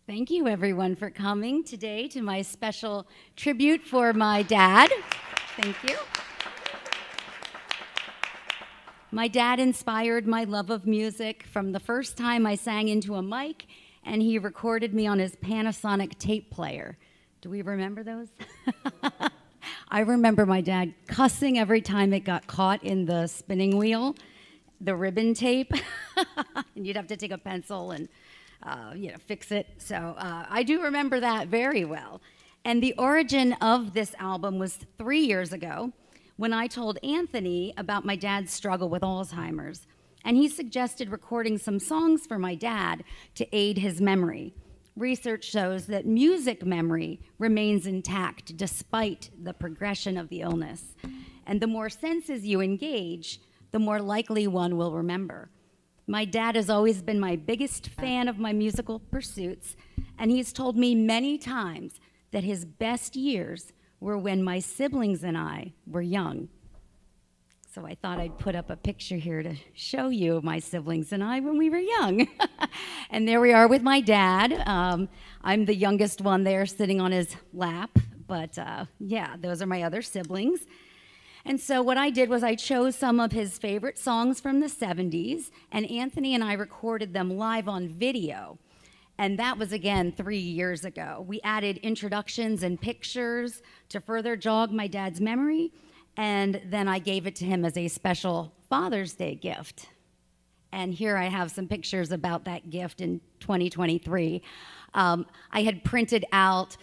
Thank you, everyone, for coming today to my special tribute for my dad. Thank you. My dad inspired my love of music from the first time I sang into a mic, and he recorded me on his Panasonic tape player. Do we remember those? I remember my dad cussing every time it got caught in the spinning wheel, the ribbon tape, and you'd have to take a pencil and fix it. So I do remember that very well. And the origin of this album was 3 years ago when I told Anthony about my dad's struggle with Alzheimer's. And he suggested recording some songs for my dad to aid his memory. Research shows that music memory remains intact despite the progression of the illness. And the more senses you engage, the more likely one will remember. My dad has always been my biggest fan of my musical pursuits, and he's told me many times that his best years were when my siblings and I were young. So I thought I'd put up a picture here to show you my siblings and I when we were young. And there we are with my dad. I'm the youngest one there sitting on his lap, but those are my other siblings. And so what I did was I chose some of his favorite songs from the 70s, and Anthony and I recorded them live on video. And that was, again, 3 years ago. We added introductions and pictures to further jog my dad's memory, and then I gave it to him as a special Father's Day gift. And here I have some pictures about that gift in 2023. I had printed out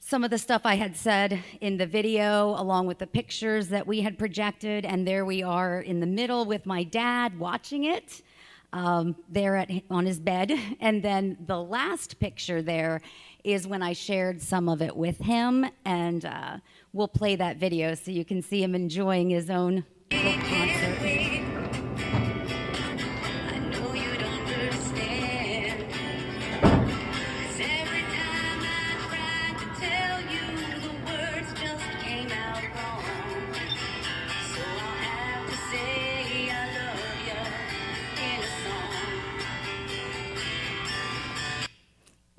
some of the stuff I had said in the video, along with the pictures that we had projected, and there we are in the middle with my dad watching it there on his bed. And then the last picture there is when I shared some of it with him, and we'll play that video so you can see him enjoying his own little concert.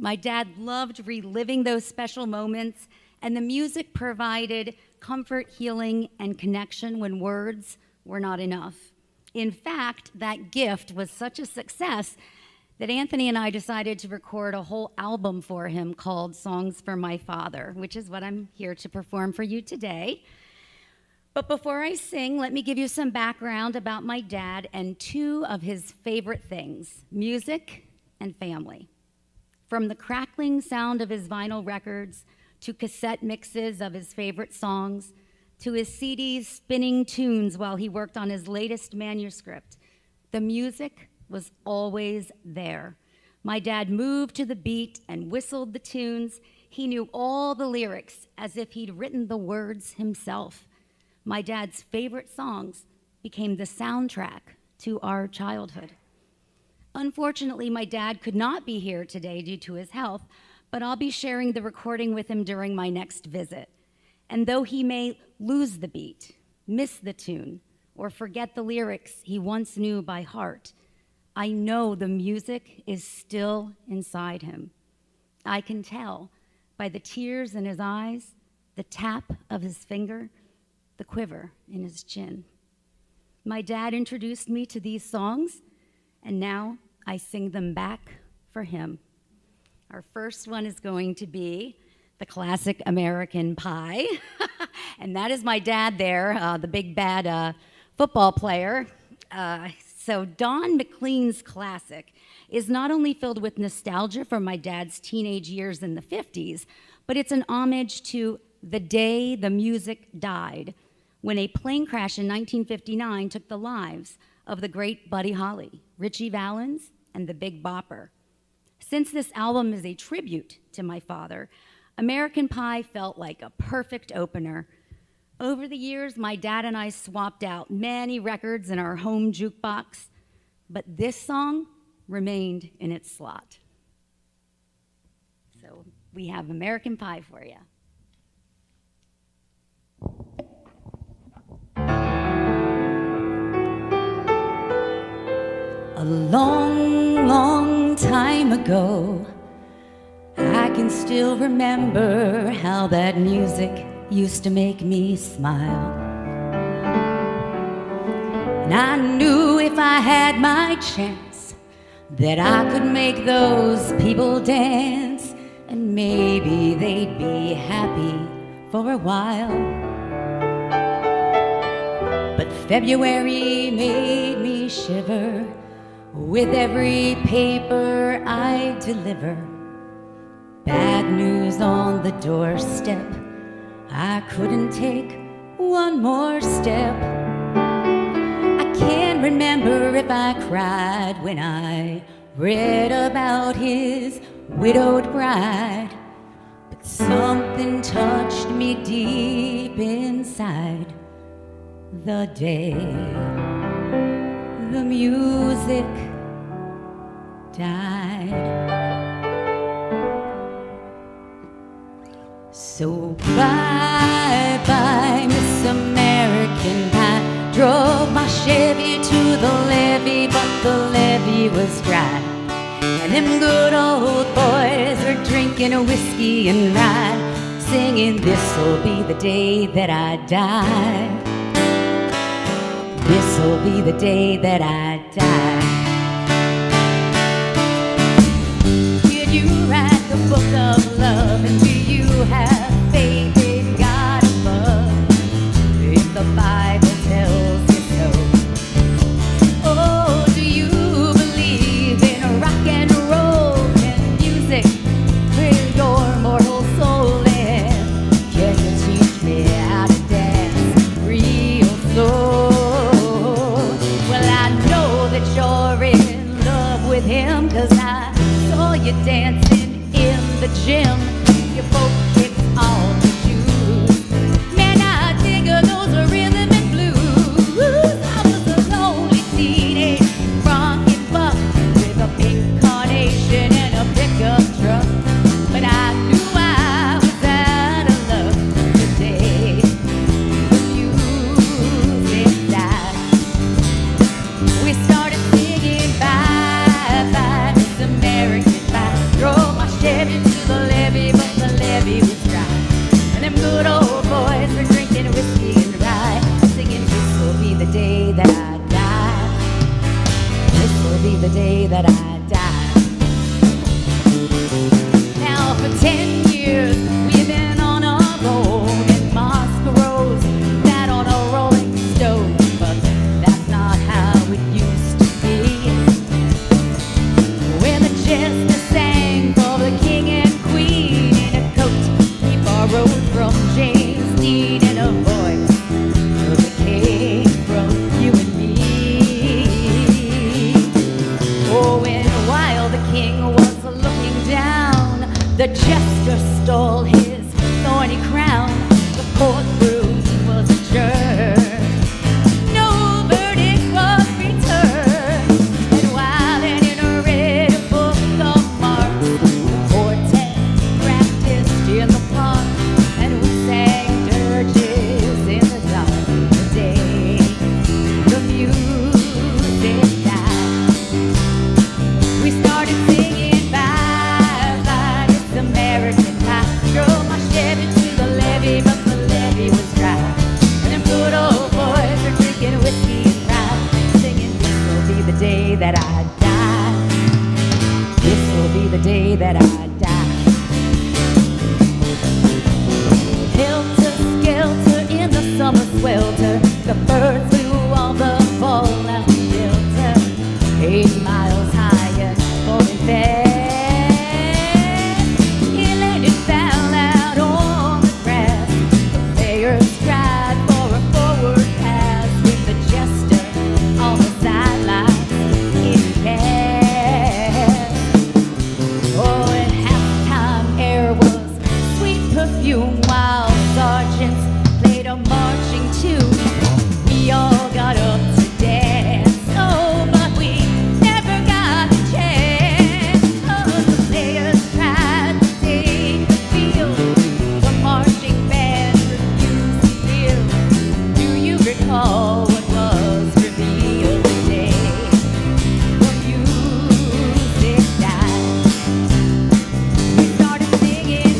My dad loved reliving those special moments, and the music provided comfort, healing, and connection when words were not enough. In fact, that gift was such a success that Anthony and I decided to record a whole album for him called Songs for My Father, which is what I'm here to perform for you today. But before I sing, let me give you some background about my dad and two of his favorite things: music and family. From the crackling sound of his vinyl records, to cassette mixes of his favorite songs, to his CDs spinning tunes while he worked on his latest manuscript, the music was always there. My dad moved to the beat and whistled the tunes. He knew all the lyrics as if he'd written the words himself. My dad's favorite songs became the soundtrack to our childhood. Unfortunately, my dad could not be here today due to his health, but I'll be sharing the recording with him during my next visit. And though he may lose the beat, miss the tune, or forget the lyrics he once knew by heart, I know the music is still inside him. I can tell by the tears in his eyes, the tap of his finger, the quiver in his chin. My dad introduced me to these songs, and now I sing them back for him. Our first one is going to be the classic American Pie. And that is my dad there, the big bad football player. So Don McLean's classic is not only filled with nostalgia from my dad's teenage years in the 50s, but it's an homage to the day the music died, when a plane crash in 1959 took the lives of the great Buddy Holly, Ritchie Valens, and the Big Bopper. Since this album is a tribute to my father, American Pie felt like a perfect opener. Over the years, my dad and I swapped out many records in our home jukebox, but this song remained in its slot. So we have American Pie for you. A long, long time ago, still remember how that music used to make me smile. And I knew if I had my chance that I could make those people dance, and maybe they'd be happy for a while. But February made me shiver with every paper I deliver. Bad news on the doorstep, I couldn't take one more step. I can't remember if I cried when I read about his widowed bride, but something touched me deep inside the day the music died. So bye-bye, Miss American Pie. Drove my Chevy to the levee, but the levee was dry. And them good old boys are drinking a whiskey and rye, singing, this'll be the day that I die. This'll be the day that I die. Did you write the book of love, and do you have faith in God above? If the Bible tells you so. Oh, do you believe in rock and roll? Can music fill your mortal soul? And can you teach me how to dance real slow? Well, I know that you're in love with him, 'cause I saw you dancing in the gym. You both kicked all the shoes. Man, I dig those rhythm and blues. I was a lonely teenage rockin' buck with a pink carnation and a pickup truck, but I knew I was out of luck the day the music died. We started singing bye-bye, Miss American Pie. Drove my Chevy to the levee, but the levee was dry. And them good old boys were drinking whiskey and rye, singing, this'll be the day that I die. This'll be the day that I die. Now for 10 years we've been on a roll, and Moscow rose that on a rolling stone, but that's not how it used to be. When the jester sang for the king and queen in a coat he borrowed from James Dean, and a voice that came from you and me. Oh, and while the king was looking down, the jester stole his thorny crown. The courtroom was adjourned. No verdict was returned. And while an read a book of marks, the quartet practiced in the park, and we sang dirges in the dark the day the music died. We started singing bye-bye, Miss American Pie. Drove my Chevy to the levee, but the levee was dry. And them good old boys are drinking whiskey and rye, singing, this'll be the day that I die. This'll be the day that I die. Helter skelter in the summer swelter, the birds flew all the fallout shelter. 8 miles higher, falling fast. He landed foul out on the grass. The players cried for a forward pass, with the jester on the sidelines in cast. Oh, and halftime air was sweet perfume, while sergeants played a marching tune. We all got up to dance, oh, but we never got the chance. Oh, the players tried to take the field, the marching band refused to yield. Do you recall what was revealed the day the music died? We started singing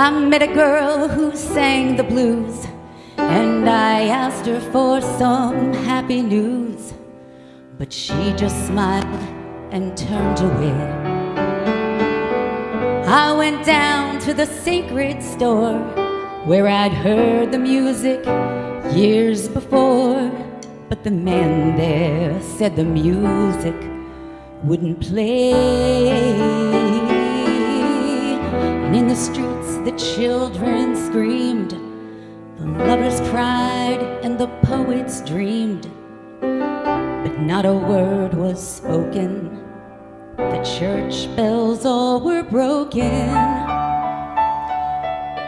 I met a girl who sang the blues, and I asked her for some happy news, but she just smiled and turned away. I went down to the sacred store where I'd heard the music years before, but the man there said the music wouldn't play. And in the streets the children screamed, the lovers cried, and the poets dreamed, but not a word was spoken. The church bells all were broken.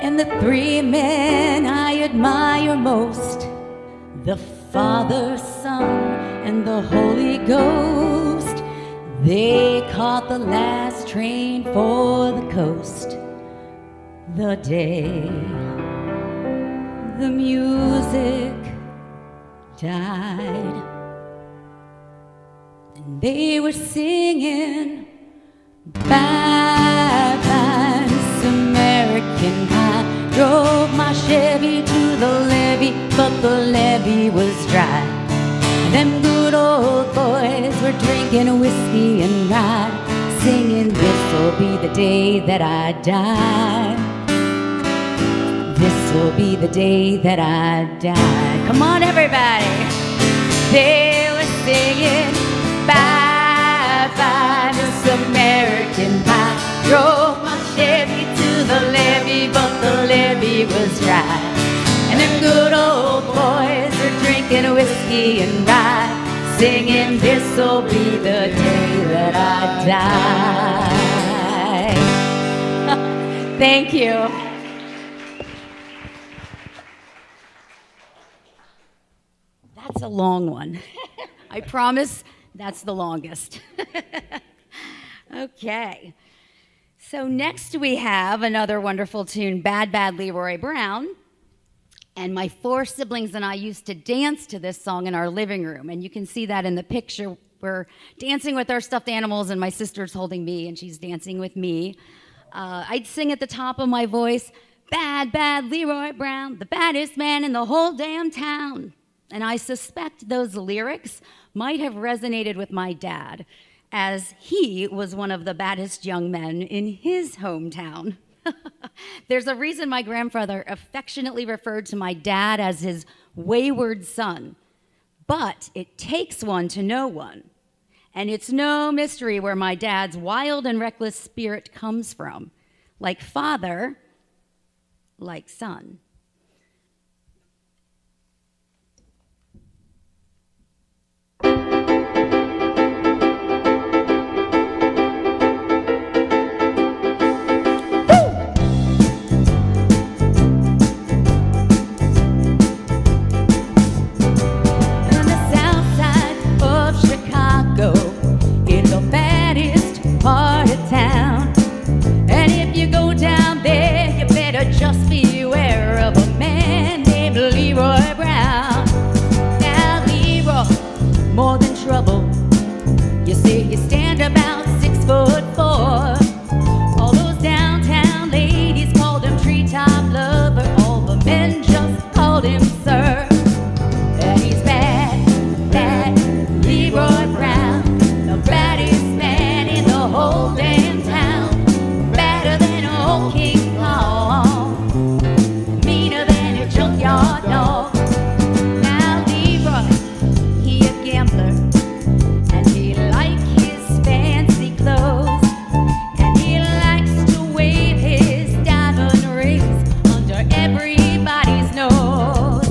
And the three men I admire most, the Father, Son, and the Holy Ghost, they caught the last train for the coast the day the music died. And they were singing, bye bye Miss American Pie. Drove my Chevy to the levee, but the levee was dry. And them good old boys were drinking whiskey and rye, singing, this'll be the day that I die. This'll be the day that I die. Come on, everybody. They were singing, bye bye Miss American Pie. Drove my Chevy to the levee, but the levee was dry. And them good old boys were drinking whiskey and rye, singing, this'll be the day that I die. Thank you. That's a long one. I promise that's the longest. Okay. So next we have another wonderful tune, Bad Bad Leroy Brown. And my four siblings and I used to dance to this song in our living room. And you can see that in the picture. We're dancing with our stuffed animals, and my sister's holding me, and she's dancing with me. I'd sing at the top of my voice, Bad Bad Leroy Brown, the baddest man in the whole damn town. And I suspect those lyrics might have resonated with my dad, as he was one of the baddest young men in his hometown. There's a reason my grandfather affectionately referred to my dad as his wayward son. But it takes one to know one. And it's no mystery where my dad's wild and reckless spirit comes from. Like father, like son. Part of town, and if you go down there, you better just beware of a man named Leroy Brown. Now Leroy, more than trouble, you see he stand about 6'4". All those downtown ladies called him treetop lover, all the men just called him sir. And he's bad, bad Leroy Brown, the baddest man in the whole damn town, badder than old King Kong, meaner than a junkyard dog. Now Leroy, he a gambler, and he like his fancy clothes, and he likes to wave his diamond rings under everybody's nose.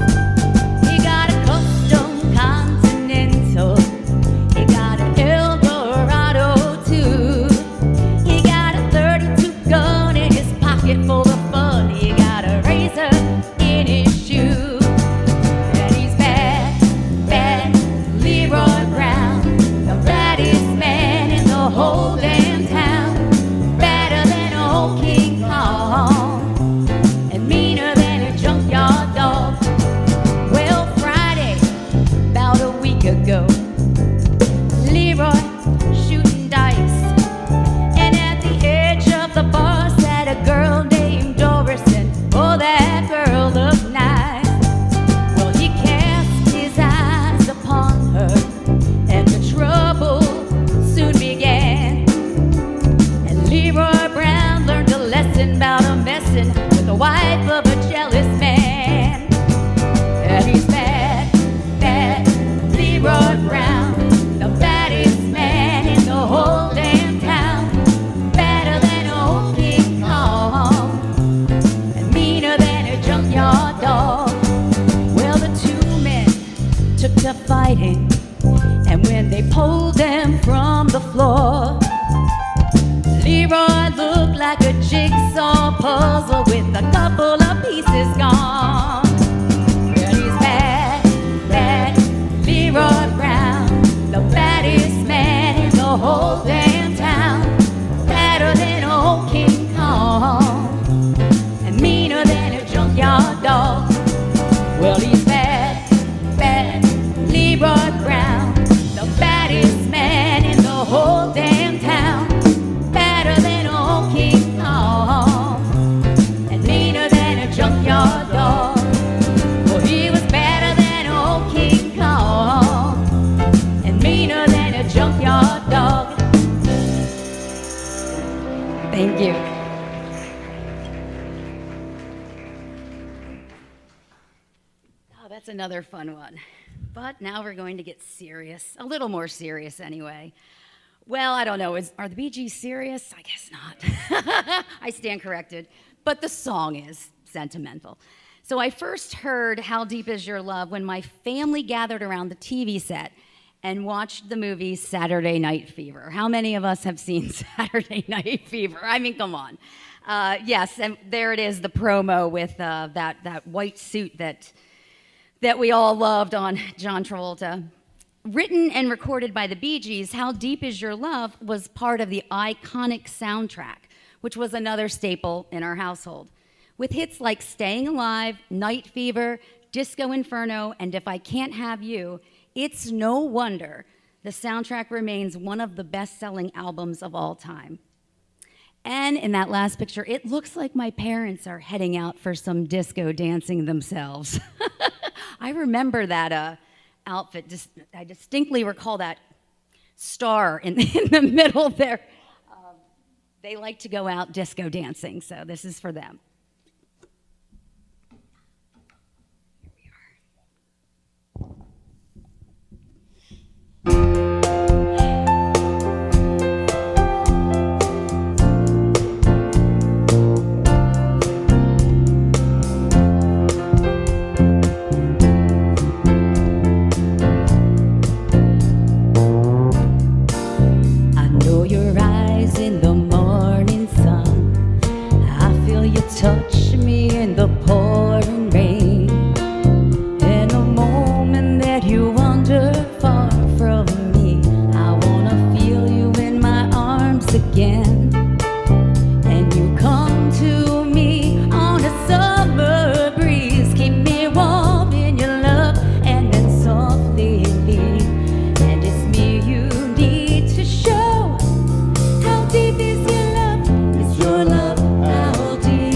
He got a custom Continental, he got an Eldorado too. He got a 32 gun in his pocket Leroy Brown learned a lesson about a messin' with the wife of a jealous man. And he's bad, bad, Leroy Brown, the baddest man in the whole damn town. Better than old King Kong, and meaner than a junkyard dog. Well, the two men took to fighting, and when they pulled them from the floor, Leroy looked like a jigsaw puzzle with a couple of pieces gone. Well, he's bad, bad, Leroy Brown, the baddest man in the whole damn town. Badder than old King Kong, and meaner than a junkyard dog. Well, he's bad, bad, Leroy Brown, the baddest man in the whole damn town. Badder than old King Kong, and meaner than a junkyard dog. Well, he was badder than old King Kong, and meaner than a junkyard dog. Thank you. Oh, that's another fun one. But now we're going to get serious, a little more serious anyway. Well, I don't know, are the Bee Gees serious? I guess not. I stand corrected. But the song is sentimental. So I first heard How Deep Is Your Love when my family gathered around the TV set and watched the movie Saturday Night Fever. How many of us have seen Saturday Night Fever? I mean, come on. Yes, and there it is, the promo with that white suit that we all loved on John Travolta. Written and recorded by the Bee Gees, How Deep Is Your Love was part of the iconic soundtrack, which was another staple in our household. With hits like Staying Alive, Night Fever, Disco Inferno, and If I Can't Have You, it's no wonder the soundtrack remains one of the best-selling albums of all time. And in that last picture, it looks like my parents are heading out for some disco dancing themselves. I remember that outfit. I distinctly recall that star in the middle there. They like to go out disco dancing, so this is for them. Touch me in the pouring rain. In a moment that you wander far from me, I wanna feel you in my arms again. And you come to me on a summer breeze, keep me warm in your love, and then softly leave. And it's me you need to show. How deep is your love? Is your love? How deep?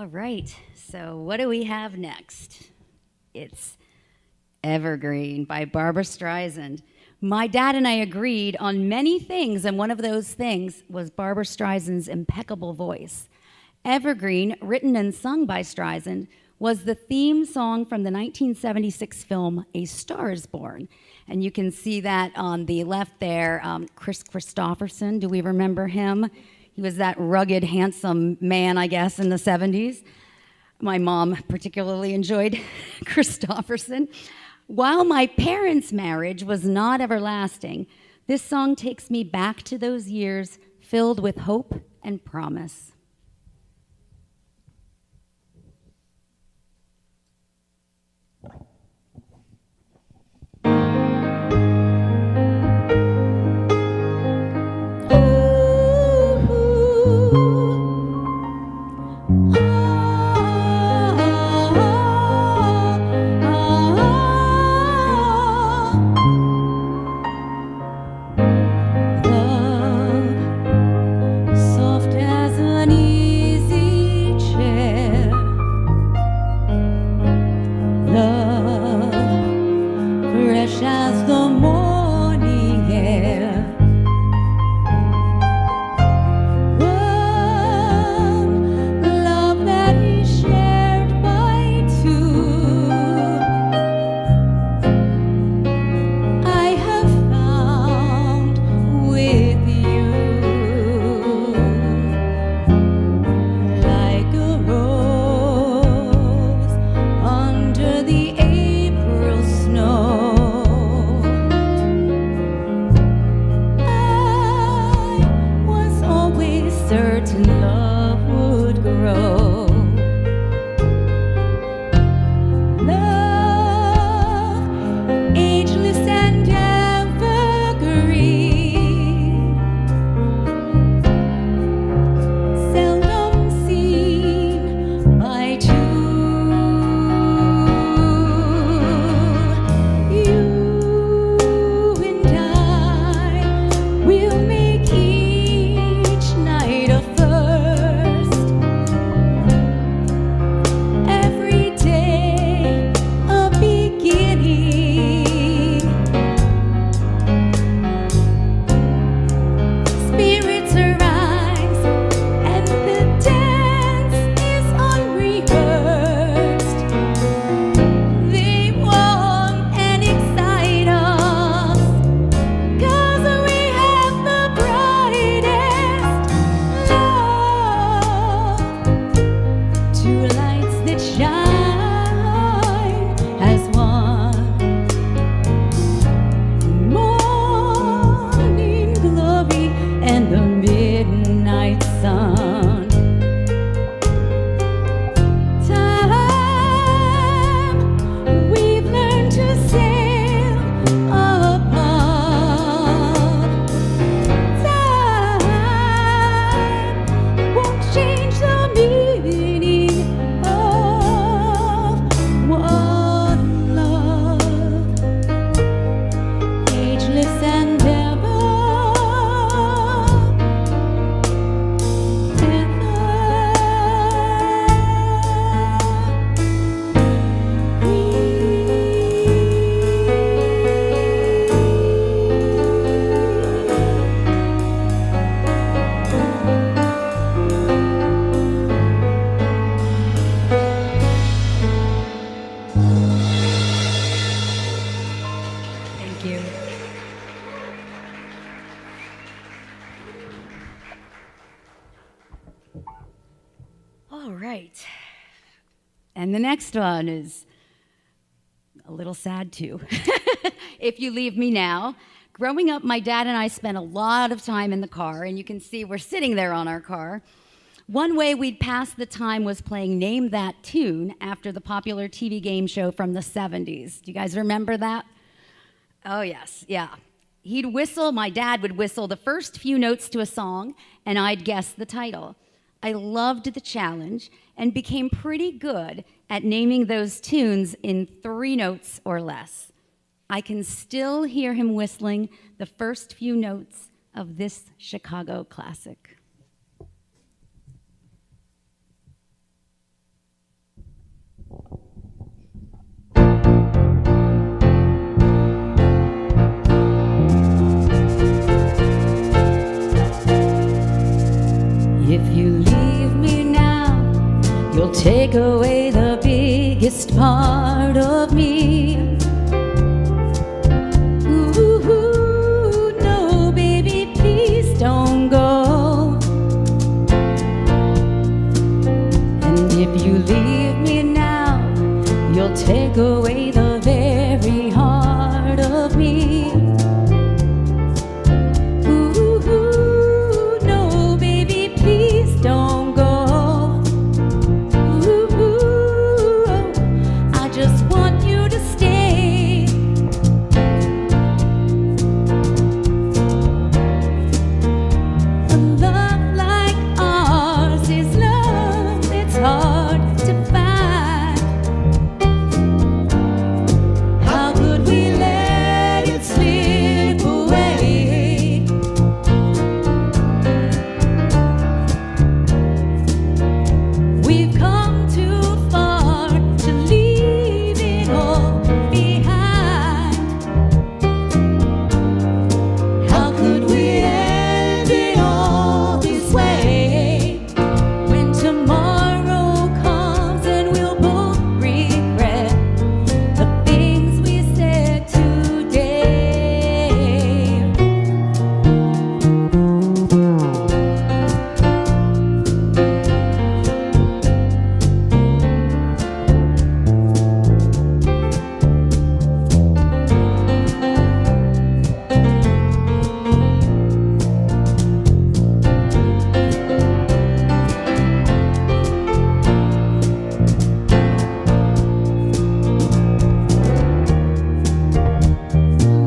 All right, so what do we have next? It's Evergreen by Barbra Streisand. My dad and I agreed on many things, and one of those things was Barbra Streisand's impeccable voice. Evergreen, written and sung by Streisand, was the theme song from the 1976 film A Star is Born. And you can see that on the left there, Chris Christopherson. Do we remember him? He was that rugged, handsome man, I guess, in the 70s. My mom particularly enjoyed Christopherson. While my parents' marriage was not everlasting, this song takes me back to those years filled with hope and promise. And the next one is a little sad too. If You Leave Me Now. Growing up, my dad and I spent a lot of time in the car, and you can see we're sitting there on our car. One way we'd pass the time was playing Name That Tune after the popular TV game show from the 70s. Do you guys remember that? Oh, yes, yeah. He'd whistle, my dad would whistle the first few notes to a song, and I'd guess the title. I loved the challenge and became pretty good at naming those tunes in 3 notes or less. I can still hear him whistling the first few notes of this Chicago classic. take away the biggest part of me. Ooh, no, baby, please don't go. And if you leave me now, you'll take away the very heart of me. Ooh, no, baby, please don't go. Ooh, I just want you to stay. A love like ours is love that's hard to find. How could we let it slip away? We've come too far to leave it all behind. How could we end it all this way? When tomorrow comes and we'll both regret the things we said today.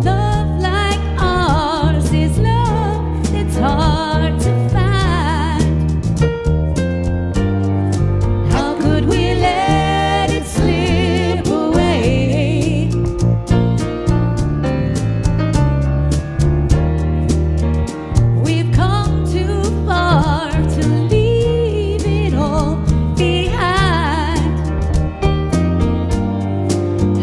Love like ours is love that's hard to find. How could we let it slip away? We've come too far to leave it all behind.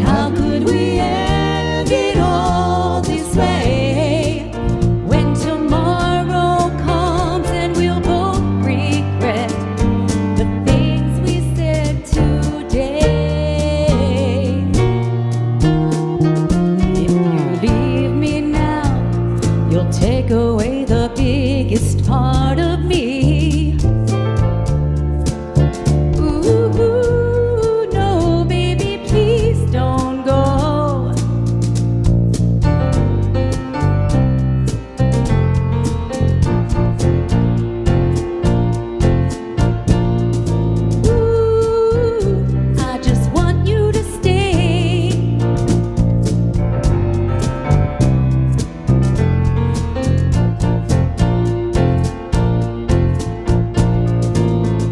How could we end it all this way? When tomorrow comes and we'll both regret the things we said today. If you leave me now, you'll take away the biggest part of me. Ooh, no, baby, please don't go. Ooh, I just want you to stay.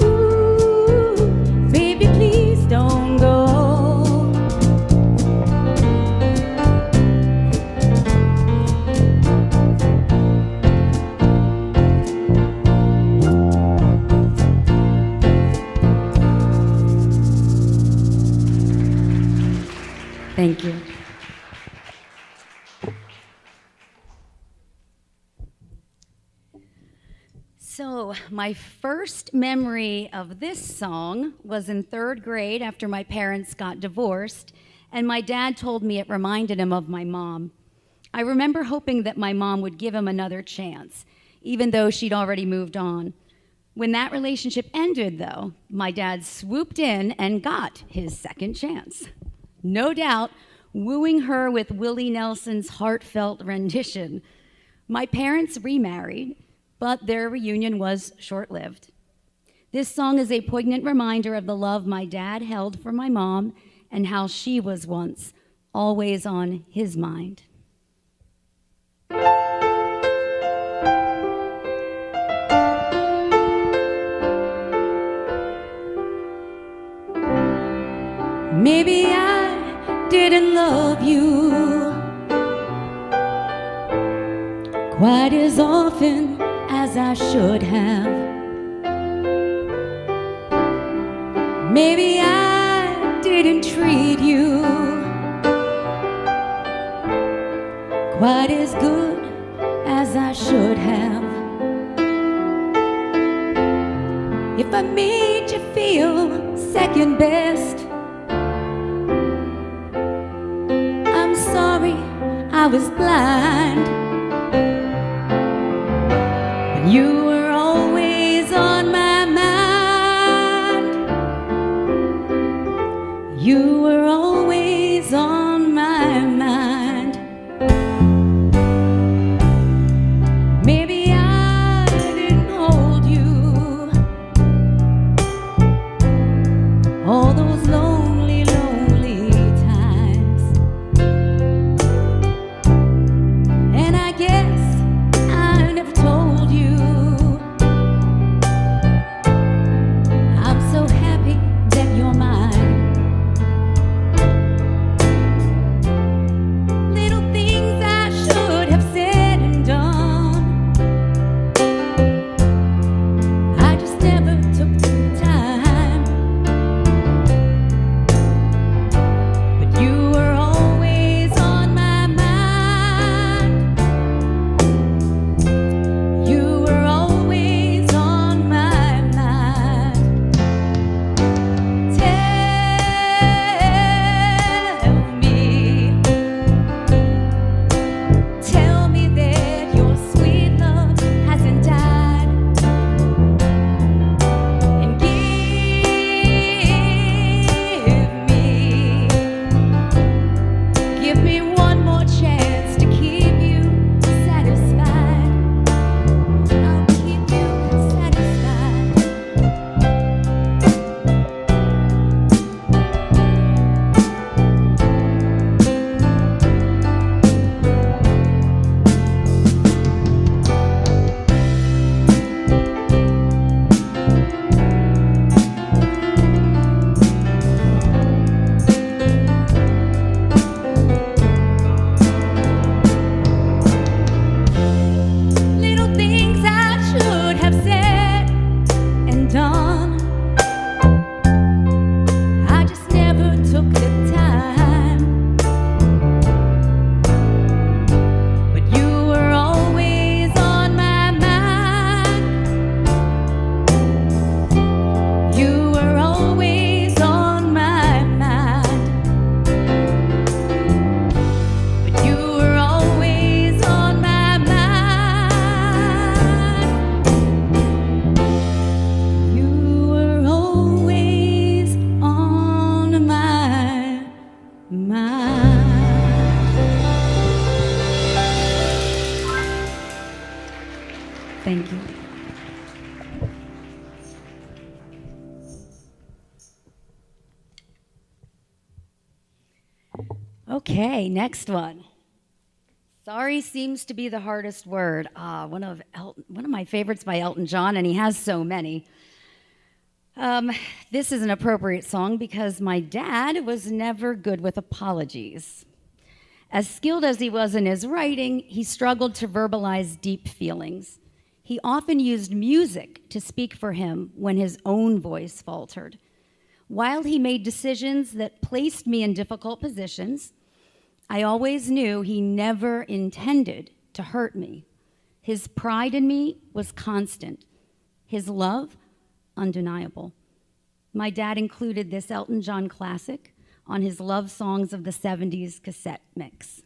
Ooh, baby, please don't go. Thank you. So, my first memory of this song was in 3rd grade after my parents got divorced, and my dad told me it reminded him of my mom. I remember hoping that my mom would give him another chance, even though she'd already moved on. When that relationship ended, though, my dad swooped in and got his second chance. No doubt, wooing her with Willie Nelson's heartfelt rendition. My parents remarried, but their reunion was short-lived. This song is a poignant reminder of the love my dad held for my mom and how she was once always on his mind. Maybe I didn't love you quite as often as I should have. Maybe I didn't treat you quite as good as I should have. If I made you feel second best. I'm sorry I was blind, but you were always on my mind. You were always on my mind. Maybe I didn't hold you all those lonely, lonely times. And I guess I never told you I'm so happy that you're mine. Little things I should have said and done, I just never took the time. But you were always on my mind. You were always on my mind. Tell me that your sweet love hasn't died. And give me one more chance to keep you satisfied. I'll keep you satisfied. Little things I should have said and done, I just never took the time. But you were always on my mind. You were always on my mind. But you were always on my mind. You were always on my mind. Thank you. Okay, next one. Sorry seems to be the hardest word. One of my favorites by Elton John, and he has so many. This is an appropriate song because my dad was never good with apologies. As skilled as he was in his writing, he struggled to verbalize deep feelings. He often used music to speak for him when his own voice faltered. While he made decisions that placed me in difficult positions, I always knew he never intended to hurt me. His pride in me was constant. His love, undeniable. My dad included this Elton John classic on his Love Songs of the 70s cassette mix.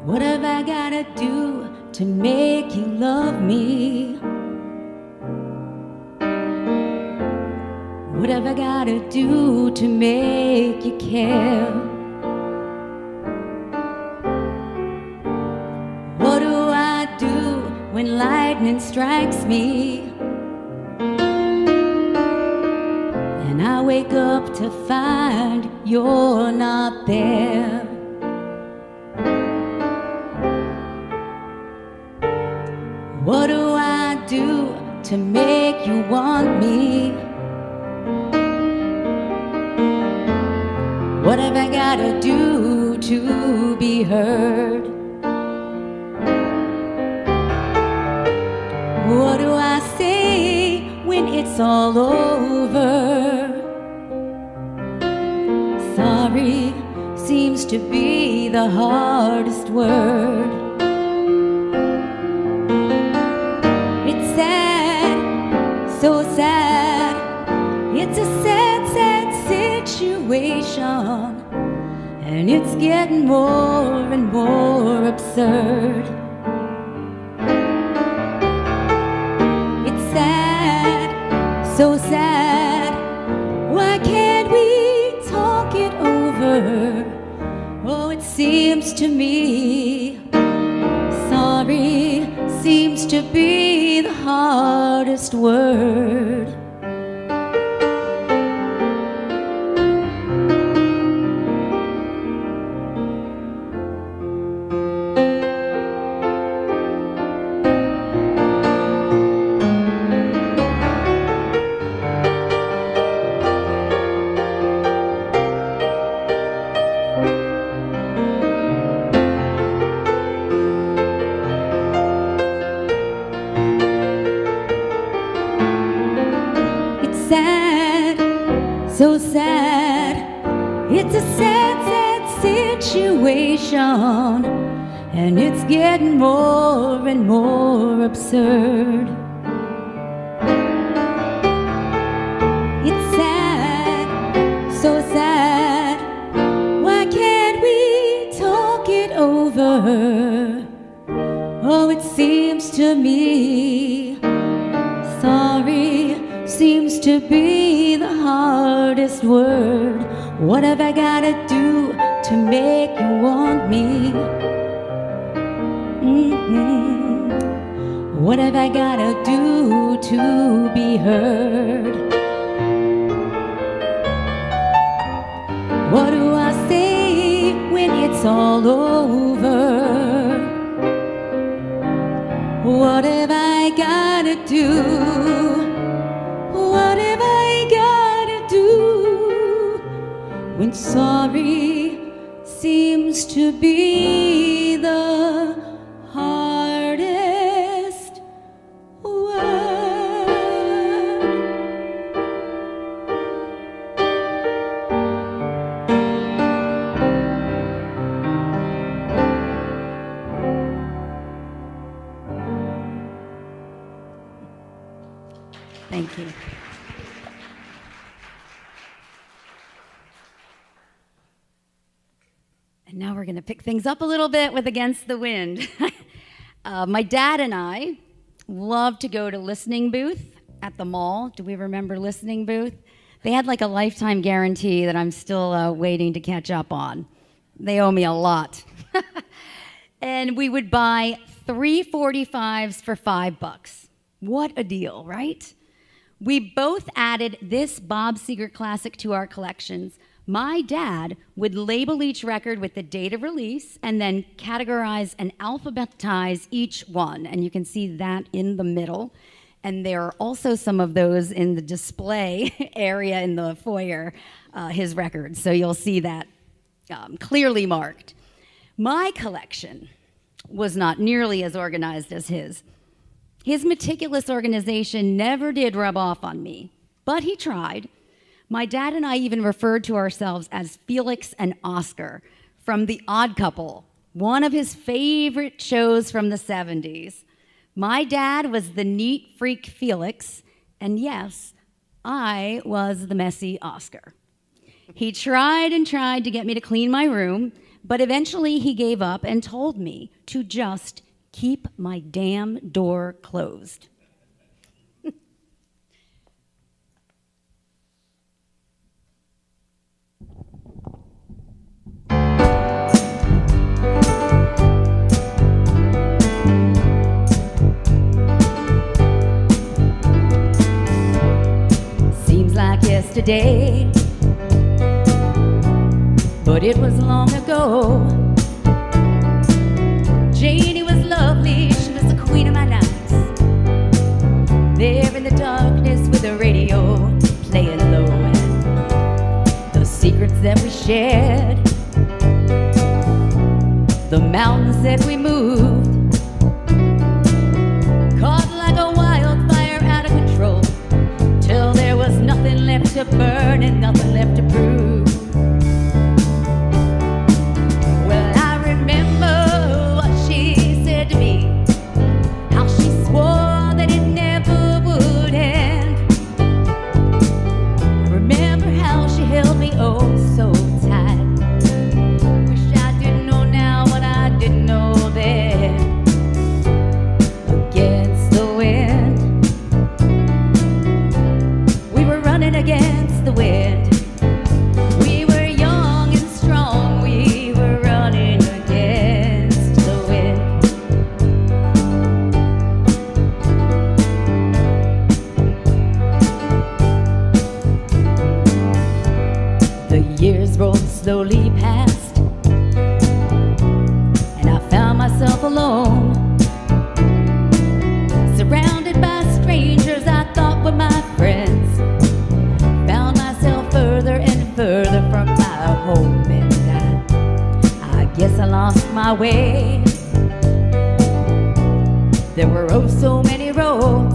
What have I gotta do to make you love me? What have I gotta do to make you care? What do I do when lightning strikes me and I wake up to find you're not there? What do I do to make you want me? What have I gotta do to be heard? What do I say when it's all over? Sorry seems to be the hardest word. It's sad, so sad. It's a sad, sad situation, and it's getting more and more absurd. It's sad, so sad. Why can't we talk it over? Oh, it seems to me sorry seems to be the hardest word. So sad, it's a sad, sad situation, and it's getting more and more absurd. It's sad, so sad. Why can't we talk it over? Oh, it seems to me sorry seems to be the hardest word. What have I gotta do to make you want me? What have I gotta do to be heard? What do I say when it's all over? What have I gotta do? What have I gotta do when sorry seems to be the hardest word? Thank you. And now we're going to pick things up a little bit with Against the Wind. My dad and I love to go to Listening Booth at the mall. Do we remember Listening Booth? They had like a lifetime guarantee that I'm still waiting to catch up on. They owe me a lot. And we would buy 3 45s for $5. What a deal, right? We both added this Bob Seger classic to our collections. My dad would label each record with the date of release and then categorize and alphabetize each one. And you can see that in the middle. And there are also some of those in the display area in the foyer, his records. So you'll see that clearly marked. My collection was not nearly as organized as his. His meticulous organization never did rub off on me, but he tried. My dad and I even referred to ourselves as Felix and Oscar from The Odd Couple, one of his favorite shows from the 70s. My dad was the neat freak Felix, and yes, I was the messy Oscar. He tried and tried to get me to clean my room, but eventually he gave up and told me to just keep my damn door closed. Seems like yesterday, but it was long ago. Janie was lovely, she was the queen of my nights. There in the dark darkness with the radio playing low, and the secrets that we shared, the mountains that we moved, caught like a wildfire out of control, till there was nothing left to burn and nothing left to prove. Well, I remember what she said to me, how she swore that it never would end. I remember how she held me oh so tight. Wish I didn't know now what I didn't know then. Against the wind, we were running against the wind. We were young and strong, we were running against the wind. The years rolled slowly past, and I found myself alone, surrounded by strangers I thought were my friends. Found myself further and further from my home, and I guess I lost my way. There were oh so many roads.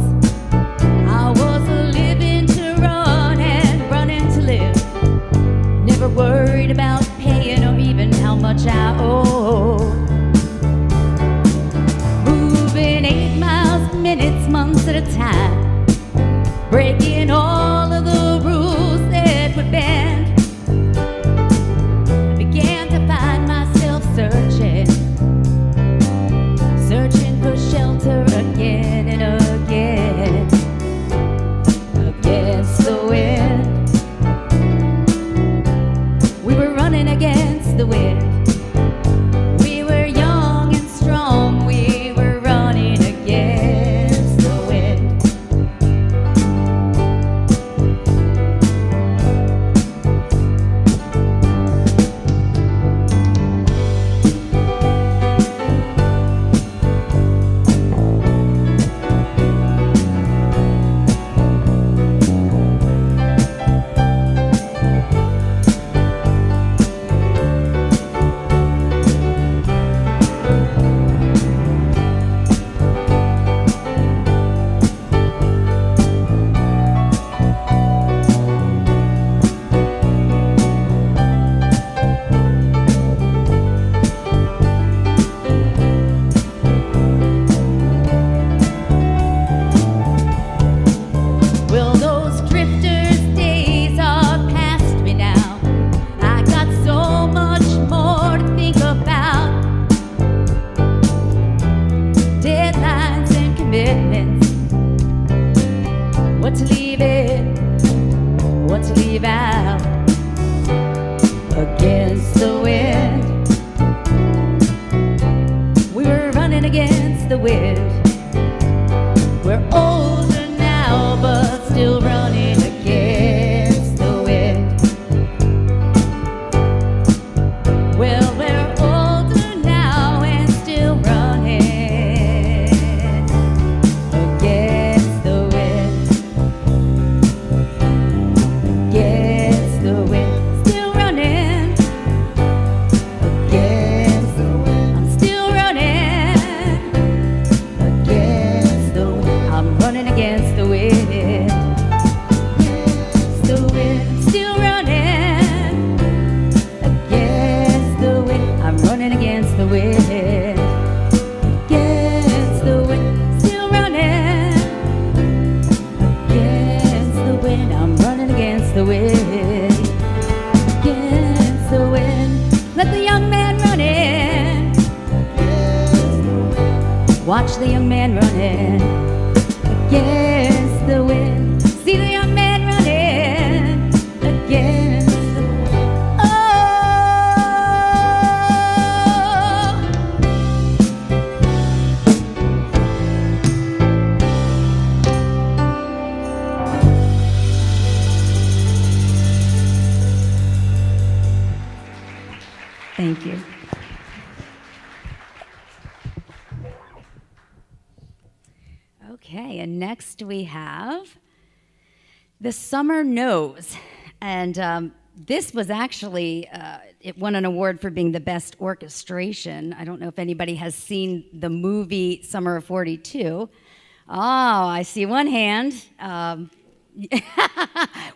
I was living to run and running to live, never worried about paying or even how much I owed. Moving 8 miles, minutes, months at a time, breaking all of the rules that would bend. I began to find myself searching for shelter again and again. Against the wind, we were running against the wind. We were young and strong, we were running against the wind. Well, those drifters' days are past me now. I got so much more to think about. Deadlines and commitments, what to leave in, what to leave out. Against the wind, we were running against the wind. We're older now, but still running against the wind. Well, we're older now and still running against the wind. Against the wind, still running against the wind. I'm still running against the wind. I'm running against the wind. Against the wind, still running against the wind. I'm running against the wind. Against the wind, still running against the wind. I'm running against the wind. Against the wind, let the young man run in. Watch the young man running against the wind. See the young man running against the wind. Oh, thank you. Okay, and next we have The Summer Knows. And this was actually, it won an award for being the best orchestration. I don't know if anybody has seen the movie Summer of 42. Oh, I see one hand.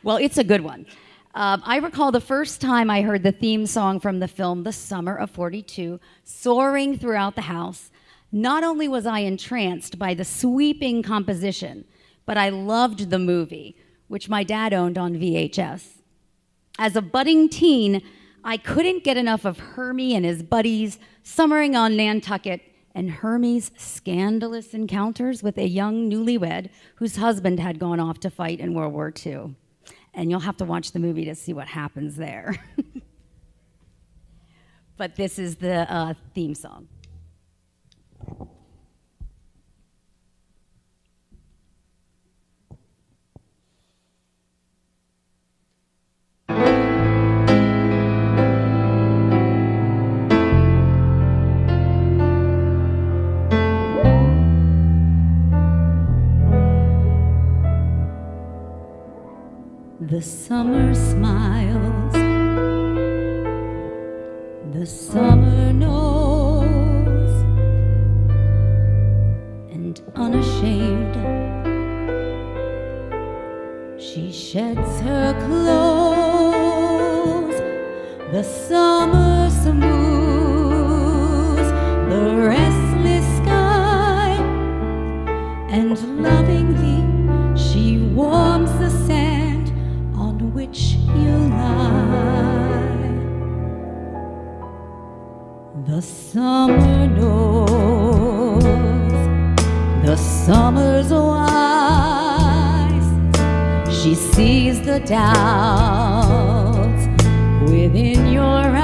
Well, it's a good one. I recall the first time I heard the theme song from the film The Summer of 42 soaring throughout the house. Not only was I entranced by the sweeping composition, but I loved the movie, which my dad owned on VHS. As a budding teen, I couldn't get enough of Hermie and his buddies summering on Nantucket and Hermie's scandalous encounters with a young newlywed whose husband had gone off to fight in World War II. And you'll have to watch the movie to see what happens there. But this is the theme song. The summer smiles, the summer knows, and unashamed, she sheds her clothes. The summer smooths the restless sky, and lovingly she warms the sand on which you lie. The summer knows, the summer's wise. She sees the doubts within your eyes,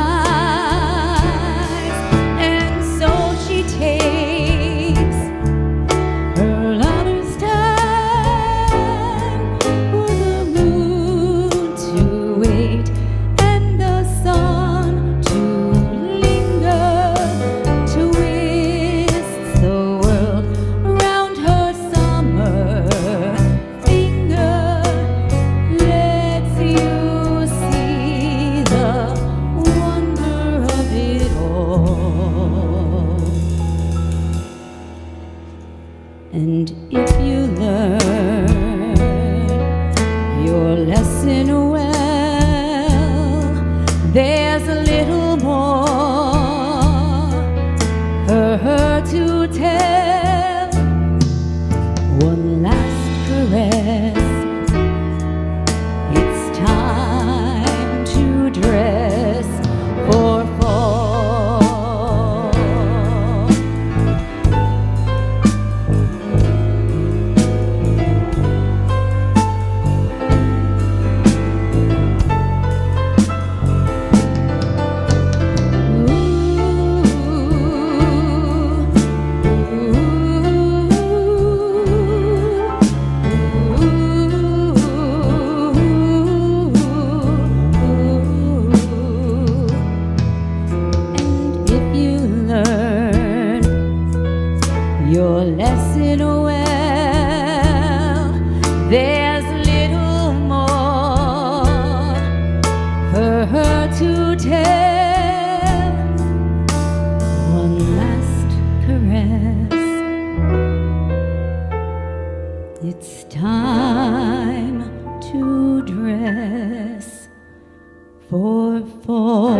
and so she takes her lover's time for the moon to wait and the sun to linger, twists the world around her summer finger, lets you see the wonder of it all. And if you learn your lesson well, there's a little more for her to tell. One last caress, it's time to dress for fall. And if you learn your lesson well, there's little more for her to tell. One last caress, it's time to dress for fall.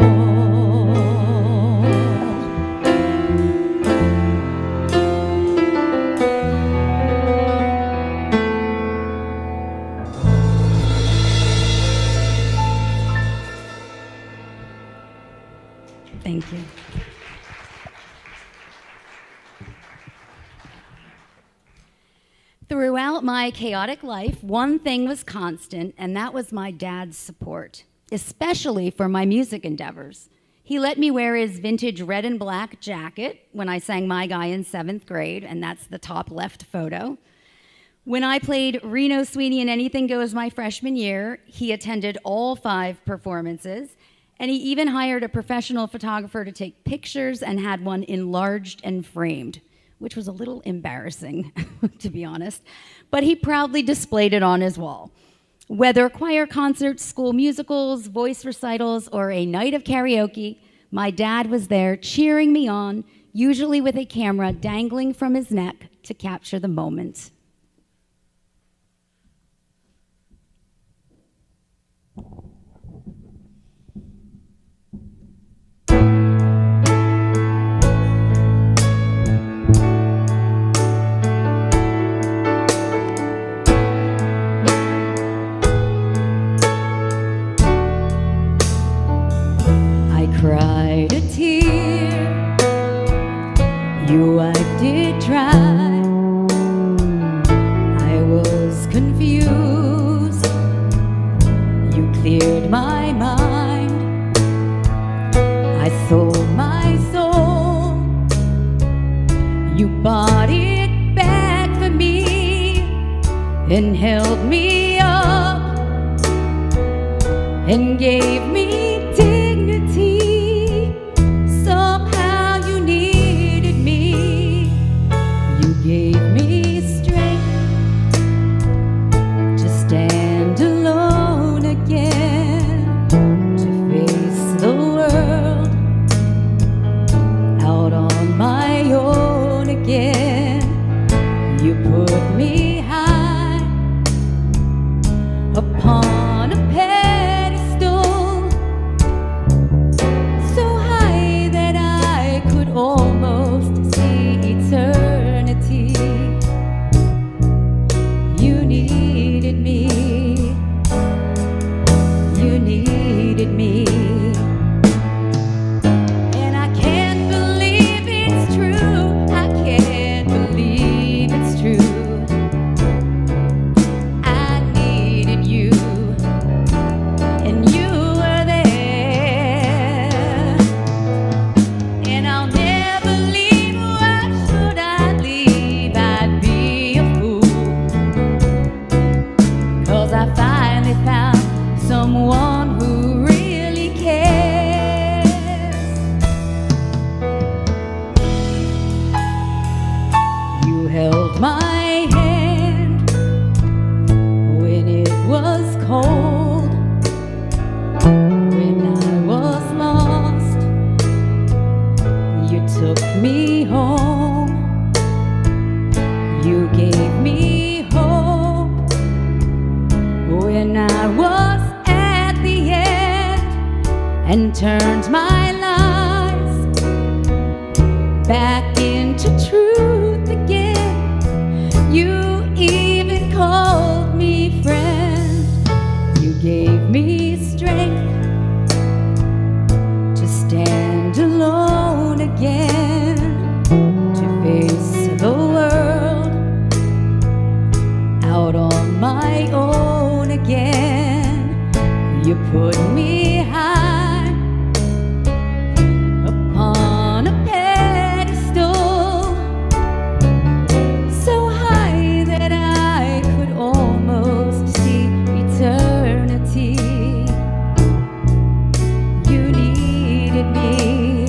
Thank you. Throughout my chaotic life, one thing was constant, and that was my dad's support, especially for my music endeavors. He let me wear his vintage red and black jacket when I sang My Guy in 7th grade, and that's the top left photo. When I played Reno Sweeney in Anything Goes my freshman year, he attended all 5 performances, and he even hired a professional photographer to take pictures and had one enlarged and framed, which was a little embarrassing, to be honest, but he proudly displayed it on his wall. Whether choir concerts, school musicals, voice recitals, or a night of karaoke, my dad was there cheering me on, usually with a camera dangling from his neck to capture the moment. Cried a tear, you wiped it dry. I was confused, you cleared my mind. I sold my soul, you bought it back for me and held me up and gave me dignity. Somehow you needed me. You gave me strength to stand alone again, to face the world out on my own again. You put me high upon a pedestal, so high that I could almost see eternity. You needed me. You needed me. And I can't believe it's true. I can't believe it's true. I needed you, and you were there. And I'll never leave. Why should I leave? I'd be a fool, 'cause I finally found someone who really cares. You held my hand when it was cold, when I was lost. You took me home. You gave me hope when I was at the end, and turned my lies back into truth again. You even called me friend. You gave me strength to stand alone again, to face the world out on my own again. You put me high upon a pedestal, so high that I could almost see eternity. You needed me.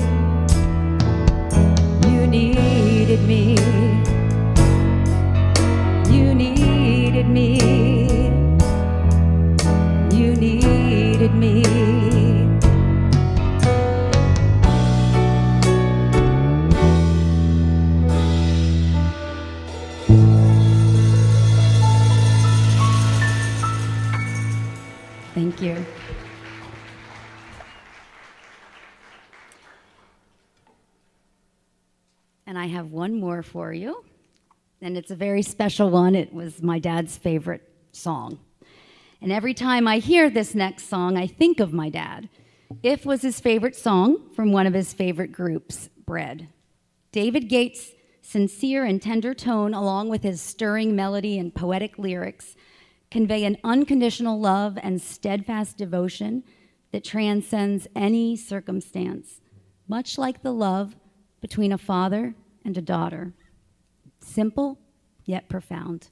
You needed me. You needed me. You needed me. Thank you. And I have one more for you, and it's a very special one. It was my dad's favorite song. And every time I hear this next song, I think of my dad. If was his favorite song from one of his favorite groups, Bread. David Gates' sincere and tender tone, along with his stirring melody and poetic lyrics, convey an unconditional love and steadfast devotion that transcends any circumstance, much like the love between a father and a daughter. Simple, yet profound.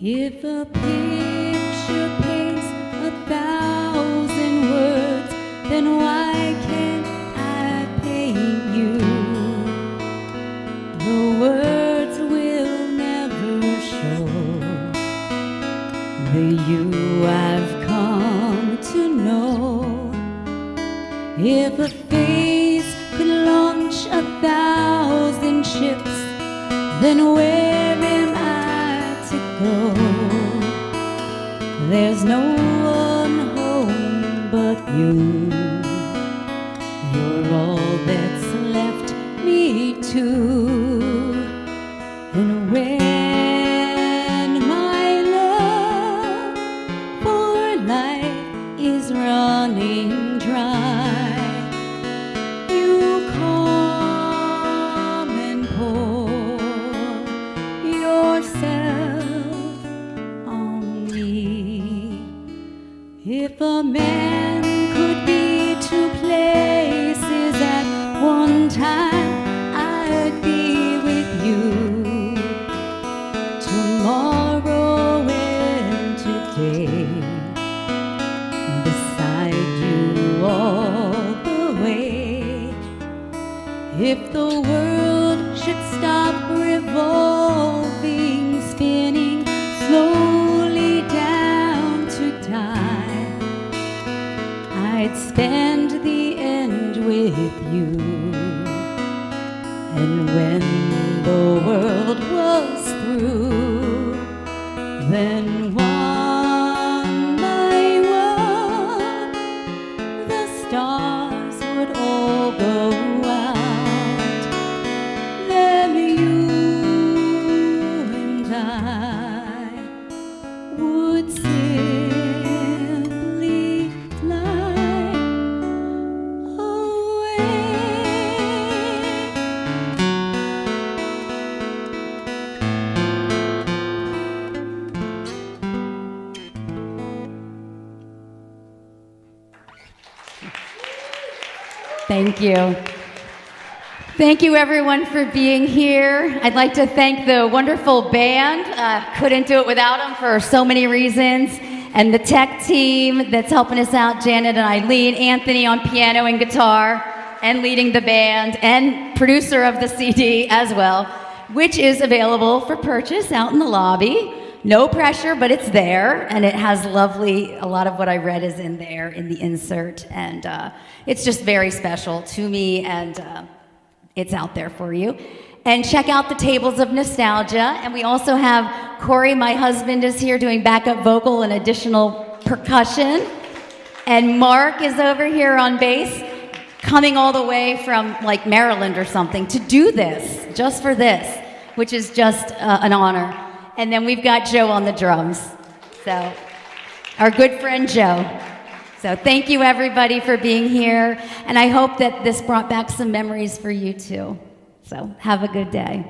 If a picture paints 1,000 words, then why can't I paint you? The words will never show the you I've come to know. If a face could launch 1,000 ships, then where am I to go? There's no one home but you. You're all that's left me to. And when my love for life is running dry, you come and pour yourself on me. If a man could be two places at one time, I'd be with you tomorrow and today, beside you all the way. If the world should stop revolving, spinning slowly down to die, I'd spend the end with you. And when the world was through, then one by one the stars would all go out. Then you and I would simply fly away. Thank you. Thank you, everyone, for being here. I'd like to thank the wonderful band. Couldn't do it without them for so many reasons. And the tech team that's helping us out, Janet and Eileen, Anthony on piano and guitar, and leading the band, and producer of the CD as well, which is available for purchase out in the lobby. No pressure, but it's there, and it has a lot of what I read is in there in the insert, and it's just very special to me, and it's out there for you. And check out the Tables of Nostalgia, and we also have Corey, my husband, is here doing backup vocal and additional percussion, and Mark is over here on bass, coming all the way from like Maryland or something to do this, just for this, which is just an honor. And then we've got Joe on the drums. So, our good friend Joe. So thank you everybody for being here. And I hope that this brought back some memories for you too. So have a good day.